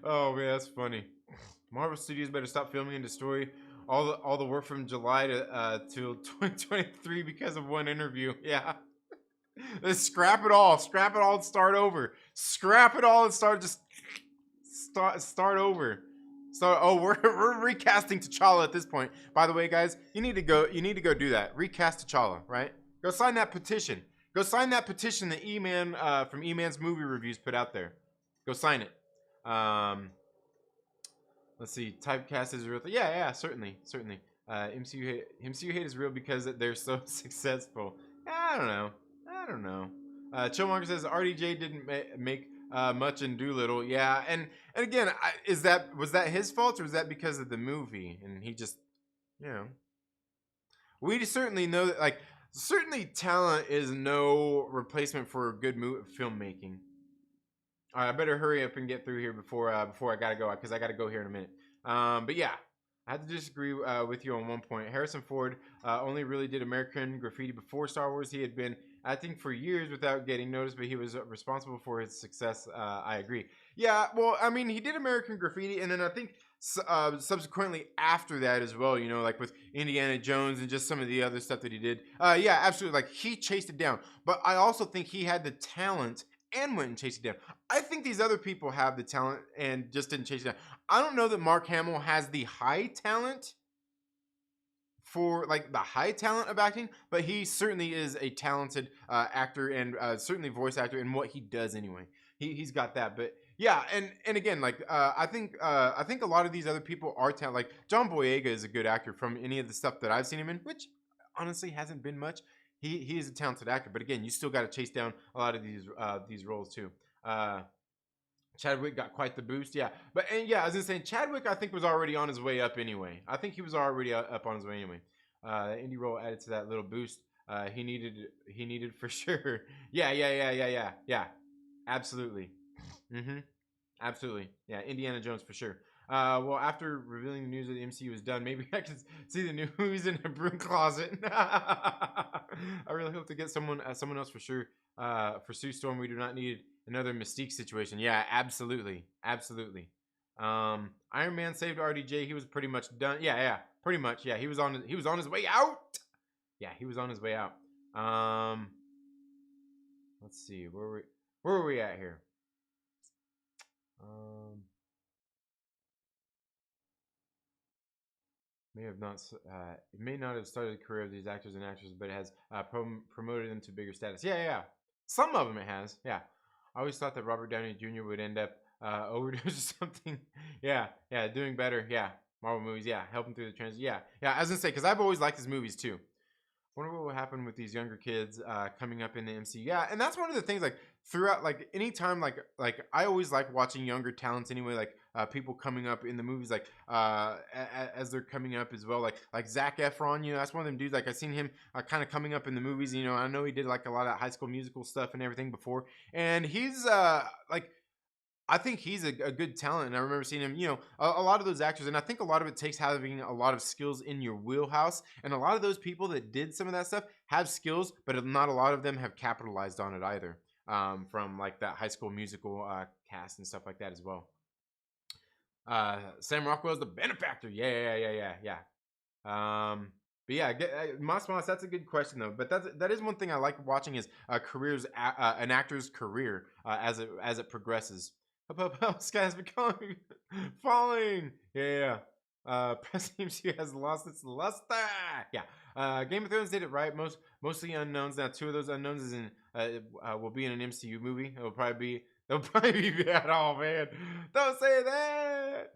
Oh man, that's funny. Marvel Studios better stop filming and destroy all the work from July to till 2023 because of one interview. Yeah. Let's scrap it all and start over. Scrap it all and start over. We're recasting T'Challa at this point. By the way, guys, you need to go do that. Recast T'Challa, right? Go sign that petition. Go sign that petition that E-Man from E-Man's movie reviews put out there. Go sign it. Let's see. Typecast is real. Yeah, certainly. MCU hate is real because they're so successful. I don't know. Chillmonger says RDJ didn't make much in Doolittle. Yeah, and again, was that his fault or was that because of the movie? And he just, we certainly know that certainly talent is no replacement for good filmmaking. All right, I better hurry up and get through here before I gotta go because I gotta go here in a minute. But yeah, I have to disagree with you on one point. Harrison Ford only really did American Graffiti before Star Wars. He had been acting for years without getting noticed, but he was responsible for his success. I agree. Yeah, well, I mean, he did American Graffiti, and then I think subsequently after that as well, like with Indiana Jones and just some of the other stuff that he did. Yeah, absolutely. Like, he chased it down. But I also think he had the talent and went and chased it down. I think these other people have the talent and just didn't chase it down. I don't know that Mark Hamill has the high talent for the high talent of acting, but he certainly is a talented actor and certainly voice actor in what he does anyway. He's got that. But yeah, and again, I think a lot of these other people are talented. Like John Boyega is a good actor from any of the stuff that I've seen him in, which honestly hasn't been much. He is a talented actor, but again, you still got to chase down a lot of these roles too. Chadwick got quite the boost, yeah. I was gonna say Chadwick, I think, was already on his way up anyway. I think he was already up on his way anyway. Indie role added to that little boost. He needed for sure. Yeah. Absolutely. Absolutely. Yeah, Indiana Jones for sure. Well, after revealing the news that the MCU was done, maybe I could see the new movies in a broom closet. I really hope to get someone else for sure. For Sue Storm, we do not need another Mystique situation. Yeah, absolutely. Iron Man saved RDJ. He was pretty much done. Yeah, pretty much. Yeah, he was on his way out. Yeah, he was on his way out. Let's see, where were we at here? It may not have started the career of these actors and actresses, but it has promoted them to bigger status. Yeah. Some of them it has. Yeah. I always thought that Robert Downey Jr. would end up overdose or something. Yeah, doing better. Yeah, Marvel movies. Yeah, helping through the transition. Yeah. I was gonna say because I've always liked his movies too. Wonder what will happen with these younger kids coming up in the MCU. Yeah, and that's one of the things throughout anytime I always like watching younger talents anyway, people coming up in the movies as they're coming up as well, like Zac Efron, that's one of them dudes. I seen him kind of coming up in the movies. I know he did a lot of High School Musical stuff and everything before, and he's I think he's a good talent, and I remember seeing him, a lot of those actors, and I think a lot of it takes having a lot of skills in your wheelhouse, and a lot of those people that did some of that stuff have skills, but not a lot of them have capitalized on it either, from that High School Musical cast and stuff like that as well. Sam Rockwell's the benefactor. Yeah. But yeah, Moss, that's a good question though. But that is one thing I like watching is an actor's career as it progresses. Sky has become falling. Yeah. Press MCU has lost its luster. Yeah. Game of Thrones did it right. Mostly unknowns. Now, two of those unknowns is will be in an MCU movie. They'll probably be bad. Oh man, don't say that.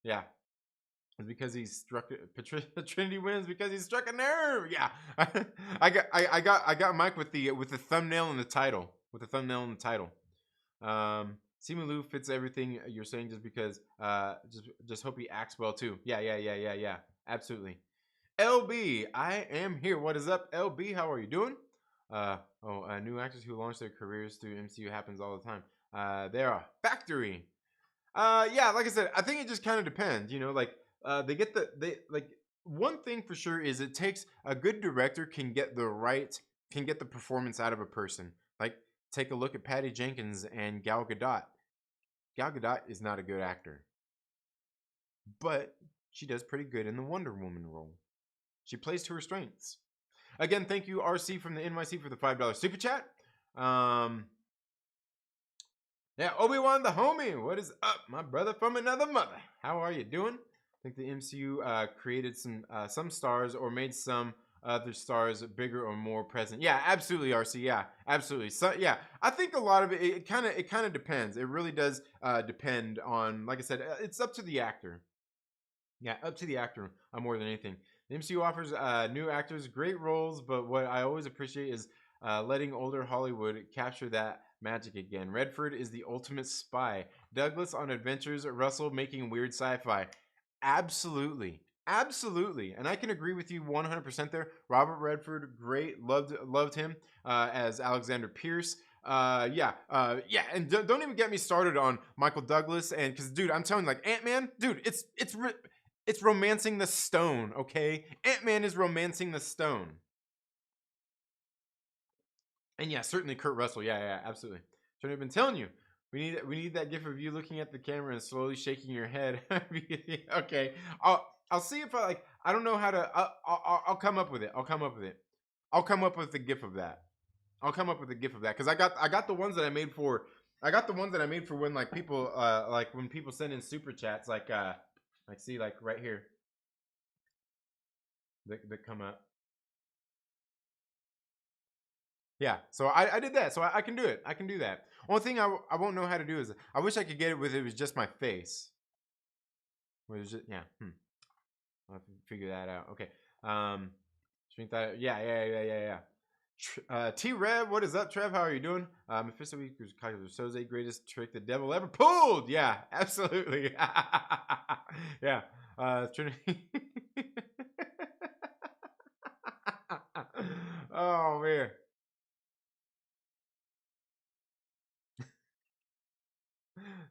Yeah. It's because he struck Trinity wins because he struck a nerve. Yeah, I got Mike with the thumbnail and the title. With the thumbnail and the title. Simu Liu fits everything you're saying just because just hope he acts well too. Yeah. Absolutely. LB, I am here. What is up, LB? How are you doing? New actors who launch their careers through MCU happens all the time. They're a factory. Yeah, like I said, I think it just kind of depends. You know, like one thing for sure is it takes a good director can get the performance out of a person. Like take a look at Patty Jenkins and Gal Gadot. Gal Gadot is not a good actor, but she does pretty good in the Wonder Woman role. She plays to her strengths. Again, thank you RC from the NYC for the $5 super chat. Yeah, Obi-Wan the homie. What is up, my brother from another mother? How are you doing? I think the MCU created some stars or made some other stars bigger or more present. Yeah, absolutely, RC. Yeah, absolutely. So yeah, I think a lot of it kind of depends. It really does depend on, like I said, it's up to the actor. Yeah, up to the actor more than anything. The MCU offers new actors great roles, but what I always appreciate is letting older Hollywood capture that magic again. Redford is the ultimate spy. Douglas on adventures. Russell making weird sci-fi. Absolutely. And I can agree with you 100% there. Robert Redford, great. Loved him as Alexander Pierce. Yeah, and don't even get me started on Michael Douglas, and because dude, I'm telling you, like Ant-Man, dude, it's romancing the stone, okay? Ant-Man is romancing the stone. And yeah, certainly Kurt Russell. Yeah, absolutely. Should have been telling you. We need that gif of you looking at the camera and slowly shaking your head. Okay, I'll see if I don't know how to. I'll come up with it. I'll come up with the gif of that. Because I got the ones that I made for. I got the ones that I made for when people when people send in super chats see right here that come up. Yeah, so I did that, so I can do it. I can do that. Only thing I won't know how to do is I wish I could get it with it was just my face. Yeah. I'll have to figure that out. Okay. Think that. Yeah. T-Rev, what is up, Trev? How are you doing? Mephisto equals Soze, greatest trick the devil ever pulled. Yeah, absolutely. Yeah. Trinity. Oh man.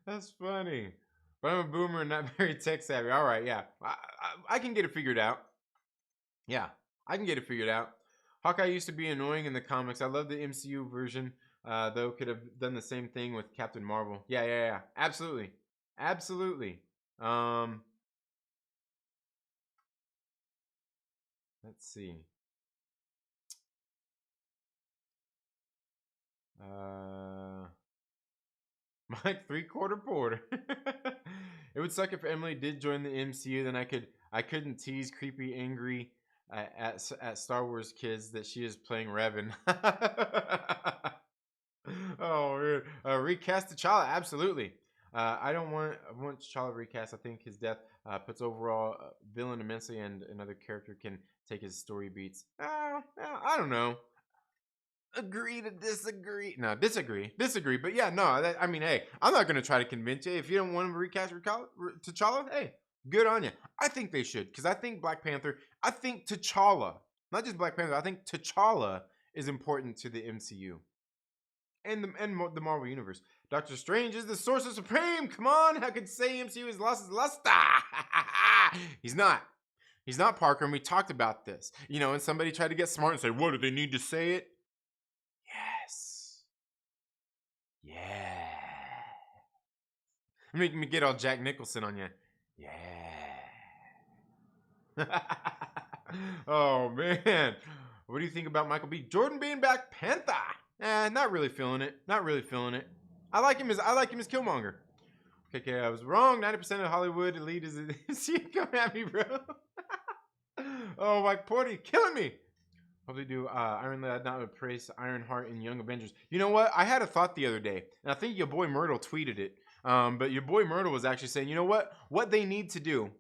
That's funny. But I'm a boomer and not very tech savvy. All right, yeah. I can get it figured out. Yeah, I can get it figured out. Hawkeye used to be annoying in the comics. I love the MCU version, though could have done the same thing with Captain Marvel. Yeah. Absolutely. Let's see. Mike 3/4 porter. It would suck if Emily did join the MCU. Then I couldn't tease creepy, angry at Star Wars kids that she is playing Revan. Oh weird. Recast T'Challa, absolutely. I want T'Challa recast. I think his death puts overall villain immensely, and another character can take his story beats. I don't know. Agree to disagree. No, disagree. But yeah, no. I mean, hey, I'm not gonna try to convince you. If you don't want to recast T'Challa, hey, good on you. I think they should, because I think Black Panther. I think T'Challa, not just Black Panther. I think T'Challa is important to the MCU and the Marvel universe. Doctor Strange is the Sorcerer Supreme. Come on, how could say MCU has lost his luster? He's not. He's not, Parker, and we talked about this. You know, and somebody tried to get smart and say, "What, do they need to say it?" Yeah. Make me get all Jack Nicholson on you. Yeah. Oh man. What do you think about Michael B. Jordan being Black Panther? Not really feeling it. I like him as Killmonger. Okay, I was wrong. 90% of Hollywood elite is see, come at me, bro. Oh, Mike Porty, killing me. Hope they do Iron Lad not replace Ironheart in Young Avengers. You know what? I had a thought the other day, and I think your boy Myrtle tweeted it. But your boy Myrtle was actually saying, you know what? What they need to do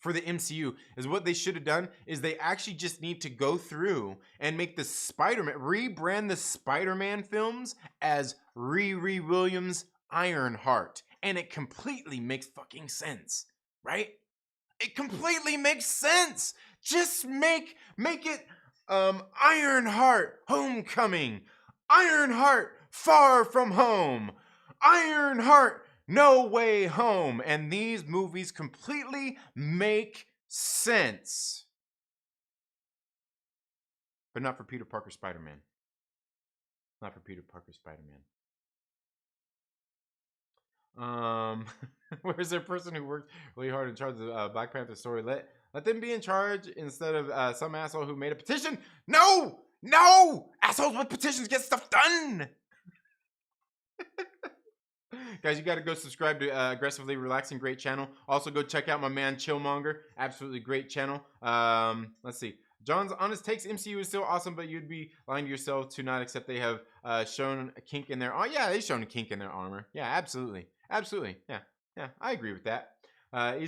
for the MCU is what they should have done is they actually just need to go through and make the Spider-Man, rebrand the Spider-Man films as Riri Williams Ironheart. And it completely makes fucking sense, right? It completely makes sense. Just make it Ironheart Homecoming, Ironheart Far From Home, Ironheart No Way Home, and these movies completely make sense. But not for Peter Parker Spider-Man. Not for Peter Parker Spider-Man. Where's their person who worked really hard in charge of Black Panther story? Let them be in charge instead of some asshole who made a petition. No! Assholes with petitions get stuff done. Guys, you got to go subscribe to Aggressively Relaxing, great channel. Also, go check out my man Chillmonger, absolutely great channel. Let's see. John's honest takes, MCU is still awesome, but you'd be lying to yourself to not accept they have shown a kink in their. Oh yeah, they've shown a kink in their armor. Yeah, absolutely. Yeah, I agree with that. I'm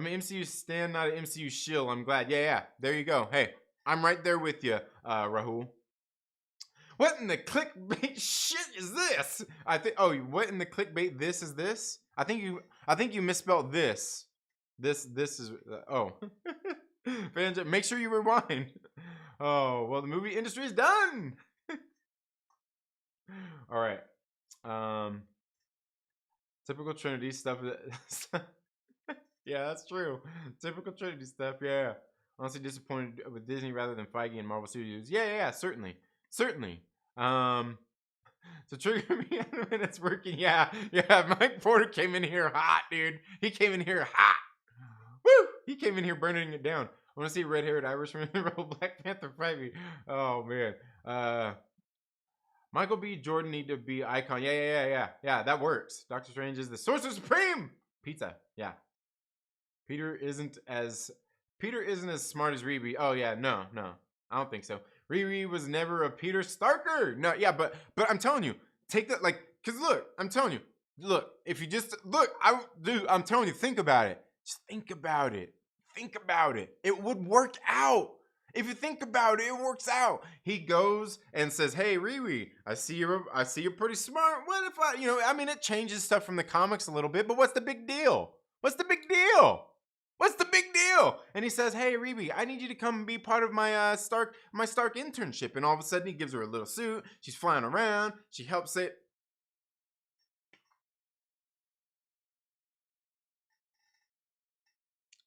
an MCU stan, not an MCU shill. I'm glad. Yeah, there you go. Hey, I'm right there with you, Rahul. What in the clickbait shit is this? I think. Oh, what in the clickbait? This is this. I think you misspelled this. This is. Oh, Fanjecture, make sure you rewind. Oh well, the movie industry is done. All right. Typical Trinity stuff. Yeah, that's true. Typical Trinity stuff. Yeah. Honestly disappointed with Disney rather than Feige and Marvel Studios. Yeah. Certainly. So trigger me when it's working. Yeah. Mike Porter came in here hot, dude. He came in here hot. Woo! He came in here burning it down. I want to see red-haired Irishman Black Panther fight. Oh man. Michael B. Jordan need to be icon. Yeah. That works. Doctor Strange is the Sorcerer Supreme. Pizza. Yeah. Peter isn't as smart as Riri. Oh yeah, no. I don't think so. Riri was never a Peter Starker. No, yeah, but I'm telling you, take that cause look, I'm telling you, look, if you just look, I'm telling you, think about it. Just think about it. It would work out. If you think about it, it works out. He goes and says, "Hey, Riri, I see you're pretty smart. What if it changes stuff from the comics a little bit, but what's the big deal? And he says, "Hey, Riri, I need you to come be part of my Stark internship." And all of a sudden, he gives her a little suit. She's flying around. She helps it.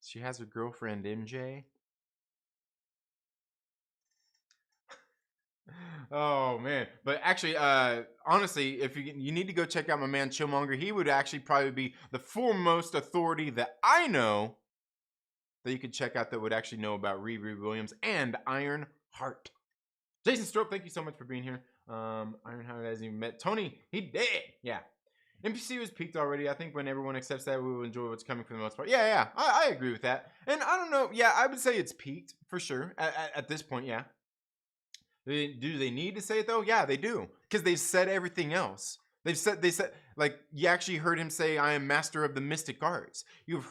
She has her girlfriend MJ. Oh man, but actually, honestly, if you need to go check out my man Chillmonger, he would actually probably be the foremost authority that I know that you could check out that would actually know about Riri Williams and Ironheart. Jason Strope, thank you so much for being here. Ironheart hasn't even met Tony. He did. Yeah. MCU is peaked already. I think when everyone accepts that, we will enjoy what's coming for the most part. Yeah. I agree with that. And I don't know. Yeah, I would say it's peaked for sure at this point. Yeah. Do they need to say it though? Yeah, they do, because they've said everything else. They said like you actually heard him say, "I am master of the mystic arts." You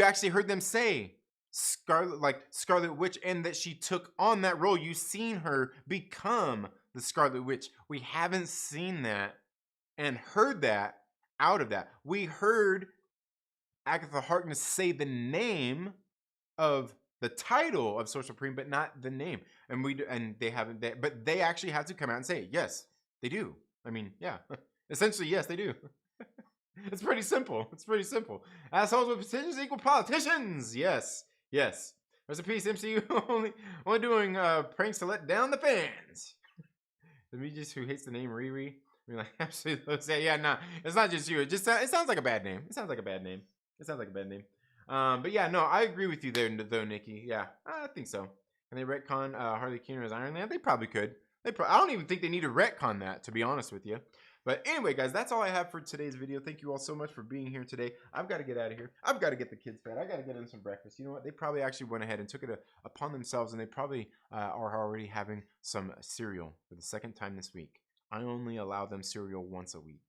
actually heard them say Scarlet Witch, and that she took on that role. You've seen her become the Scarlet Witch. We haven't seen that and heard that out of that. We heard Agatha Harkness say the name of the title of Sorcerer Supreme, but not the name. And they haven't. But they actually had to come out and say, yes, they do. I mean, yeah, essentially, yes, they do. It's pretty simple. Assholes with petitions equal politicians. Yes. Rest in peace, MCU. only doing pranks to let down the fans. The Regis who hates the name Riri. I mean, like, absolutely. Yeah, nah, it's not just you. It sounds like a bad name. But yeah, no, I agree with you there, though, Nikki. Yeah, I think so. Can they retcon Harley Quinn as Iron Man? They probably could. I don't even think they need to retcon that, to be honest with you. But anyway, guys, that's all I have for today's video. Thank you all so much for being here today. I've got to get out of here. I've got to get the kids fed. I got to get them some breakfast. You know what? They probably actually went ahead and took it upon themselves, and they probably are already having some cereal for the second time this week. I only allow them cereal once a week.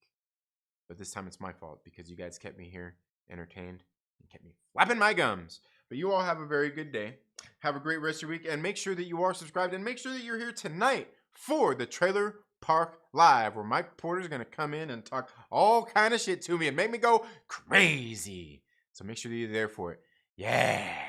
But this time it's my fault because you guys kept me here entertained and kept me flapping my gums. But you all have a very good day. Have a great rest of your week, and make sure that you are subscribed, and make sure that you're here tonight for the Trailer Park Live, where Mike Porter's going to come in and talk all kind of shit to me and make me go crazy. So make sure that you're there for it. Yeah.